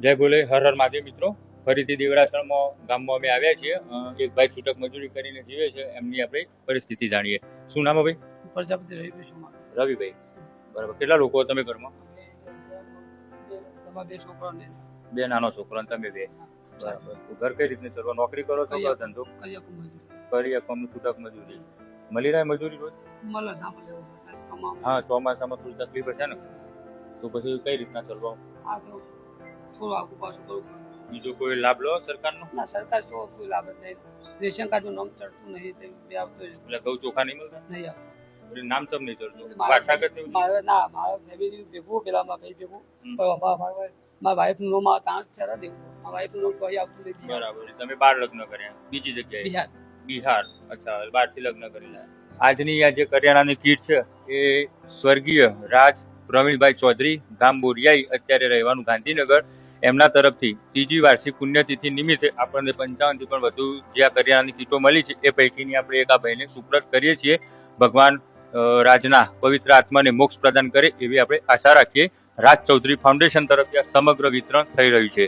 જય ભોલે, હર હર મહાદેવ. મિત્રો, ફરીથી દેવળાસણમાં ગામમાં અમે આવ્યા છીએ. એક ભાઈ છૂટક મજૂરી કરીને જીવે છે, એમની આપણે પરિસ્થિતિ જાણીએ. શું નામ ભાઈ? પ્રજાપતિ રવિભાઈ. રવિભાઈ, બરાબર. કેટલા લોકો તમે ઘરમાં? બે છોકરા ને બે નાનો છોકરો અને તમે બે. બરાબર. ઘર કઈ રીતને ચલવા? નોકરી કરો છો કે ધંધો? કરી એકમનું છૂટક મજૂરી મળી રહે? મજૂરી રોજ મળે ના મળે? હા, ચોમાસામાં થોડી તકલીફ હશે ને, તો પછી કઈ રીતના ચલવા? આ તો થોડું આગુ પાછું કરવું પડે. બીજો કોઈ લાભ લો સરકારનો? ના, સરકાર શું કોઈ લાભ જ નહીં. રેશન કાર્ડનું નામ ચડતું નહીં, તે બે આવતું એટલે ઘઉં ચોખા નહીં મળતા? નહીં આવતું. નામ ચમ નહીં ચડતું? વારસાગત નહીં? મારા ફેમિલી ભેગું પેલા મારા ભાઈ ભેગું મારા વાઈફનું નામ આ ત્યાં ચરા દેવું. મારા વાઈફનું નામ કોઈ આવતું નહીં. બરાબર. તમે 12 લગ્ન કર્યા બીજી જગ્યાએ? બિહાર. અચ્છા, 12 થી લગ્ન કરેલા. આજની આ જે કરિયાણાની કીટ છે એ સ્વર્ગીય રાજ પ્રવીણભાઈ ચૌધરી, ગામ બોરિયાઈ, અત્યારે રહેવાનું ગાંધીનગર, એમના તરફથી ત્રીજી વાર્ષિક પુણ્યતિથિ નિમિત્તે આપણને 55 થી પણ વધુ જે આ કરિયાણાની કીટો મળી છે એ પૈકીની આપણે એક આ ભાઈને સુપ્રત કરીએ છીએ. ભગવાન રાજના પવિત્ર આત્માને મોક્ષ પ્રદાન કરે એવી આપણે આશા રાખીએ. રાજ ચૌધરી ફાઉન્ડેશન તરફથી આ સમગ્ર વિતરણ થઈ રહ્યું છે.